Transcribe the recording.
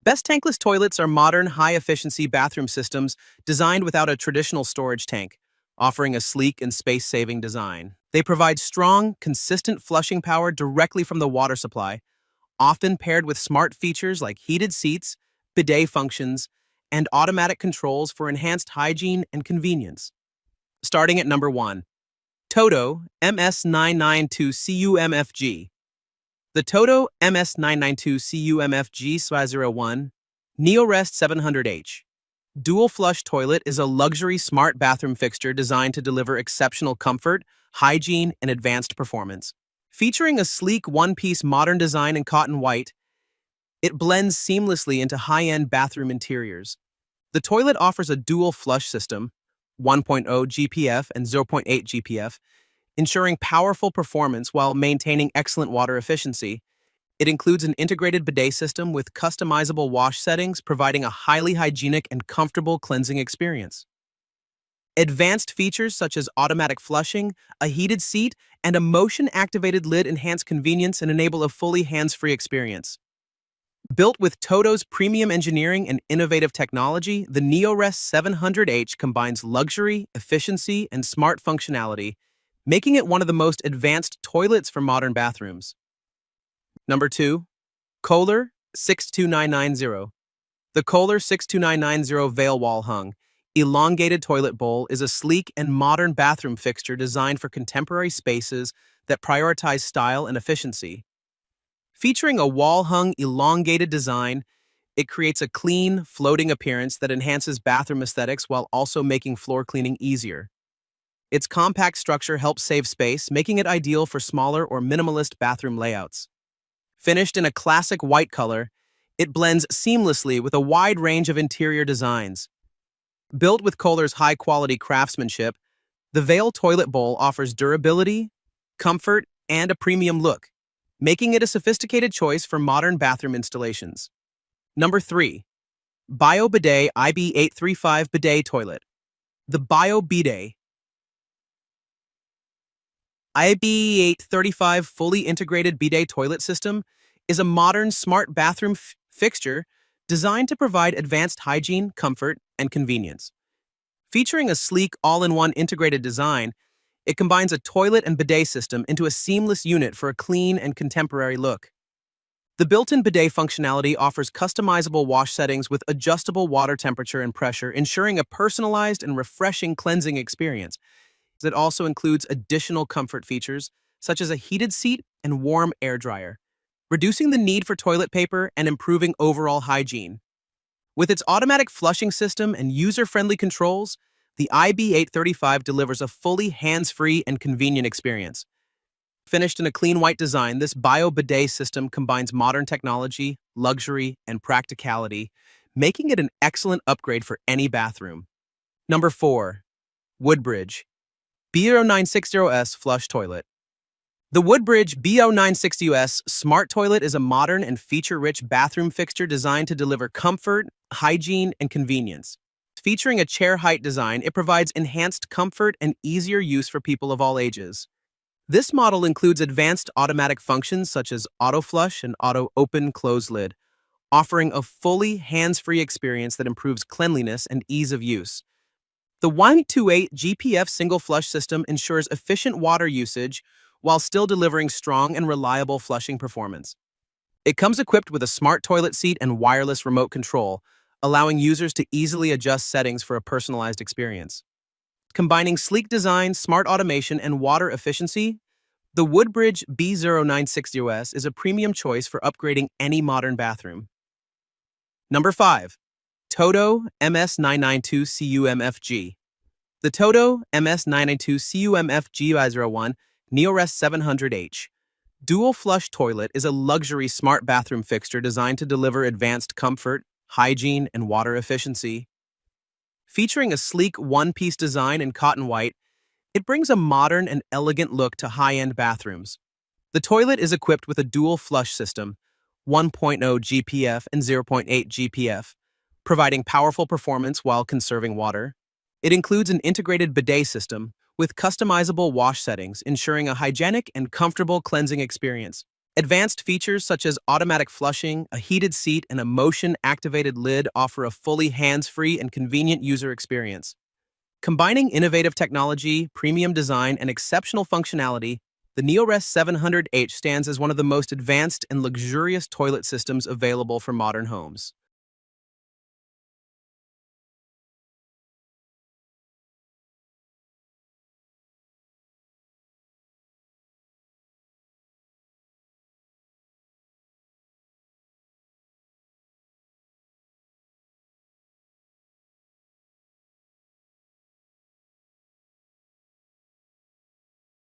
Best tankless toilets are modern, high-efficiency bathroom systems designed without a traditional storage tank, offering a sleek and space-saving design. They provide strong, consistent flushing power directly from the water supply, often paired with smart features like heated seats, bidet functions, and automatic controls for enhanced hygiene and convenience. Starting at number 1, TOTO MS992CUMFG. The TOTO MS992CUMFG-01 NeoRest 700H dual flush toilet is a luxury smart bathroom fixture designed to deliver exceptional comfort, hygiene, and advanced performance. Featuring a sleek one-piece modern design in cotton white, it blends seamlessly into high-end bathroom interiors. The toilet offers a dual flush system, 1.0 GPF and 0.8 GPF, ensuring powerful performance while maintaining excellent water efficiency. It includes an integrated bidet system with customizable wash settings, providing a highly hygienic and comfortable cleansing experience. Advanced features such as automatic flushing, a heated seat, and a motion-activated lid enhance convenience and enable a fully hands-free experience. Built with TOTO's premium engineering and innovative technology, the NeoRest 700H combines luxury, efficiency, and smart functionality, making it one of the most advanced toilets for modern bathrooms. Number 2, Kohler 62990. The Kohler 62990 Veil Wall Hung elongated toilet bowl is a sleek and modern bathroom fixture designed for contemporary spaces that prioritize style and efficiency. Featuring a wall-hung, elongated design, it creates a clean, floating appearance that enhances bathroom aesthetics while also making floor cleaning easier. Its compact structure helps save space, making it ideal for smaller or minimalist bathroom layouts. Finished in a classic white color, it blends seamlessly with a wide range of interior designs. Built with Kohler's high-quality craftsmanship, the Veil Toilet Bowl offers durability, comfort, and a premium look, making it a sophisticated choice for modern bathroom installations. Number 3, Bidet IB835 Bidet Toilet. The Bidet IB835 fully integrated bidet toilet system is a modern smart bathroom fixture designed to provide advanced hygiene, comfort, and convenience. Featuring a sleek all-in-one integrated design, it combines a toilet and bidet system into a seamless unit for a clean and contemporary look. The built-in bidet functionality offers customizable wash settings with adjustable water temperature and pressure, ensuring a personalized and refreshing cleansing experience. It also includes additional comfort features, such as a heated seat and warm air dryer, reducing the need for toilet paper and improving overall hygiene. With its automatic flushing system and user-friendly controls, the IB835 delivers a fully hands-free and convenient experience. Finished in a clean white design, this bidet system combines modern technology, luxury, and practicality, making it an excellent upgrade for any bathroom. Number 4, WOODBRIDGE B0960S Flush Toilet. The WOODBRIDGE B0960S Smart Toilet is a modern and feature-rich bathroom fixture designed to deliver comfort, hygiene, and convenience. Featuring a chair-height design, it provides enhanced comfort and easier use for people of all ages. This model includes advanced automatic functions such as auto-flush and auto-open-close lid, offering a fully hands-free experience that improves cleanliness and ease of use. The 1.28 GPF single flush system ensures efficient water usage while still delivering strong and reliable flushing performance. It comes equipped with a smart toilet seat and wireless remote control, allowing users to easily adjust settings for a personalized experience. Combining sleek design, smart automation, and water efficiency, the WOODBRIDGE B0960S is a premium choice for upgrading any modern bathroom. Number 5, TOTO MS992CUMFG. The TOTO MS992CUMFG-01 NeoRest 700H dual flush toilet is a luxury smart bathroom fixture designed to deliver advanced comfort, hygiene, and water efficiency. Featuring a sleek one-piece design in cotton white, it brings a modern and elegant look to high-end bathrooms. The toilet is equipped with a dual flush system, 1.0 GPF and 0.8 GPF, providing powerful performance while conserving water. It includes an integrated bidet system with customizable wash settings, ensuring a hygienic and comfortable cleansing experience. Advanced features such as automatic flushing, a heated seat, and a motion-activated lid offer a fully hands-free and convenient user experience. Combining innovative technology, premium design, and exceptional functionality, the NeoRes 700H stands as one of the most advanced and luxurious toilet systems available for modern homes.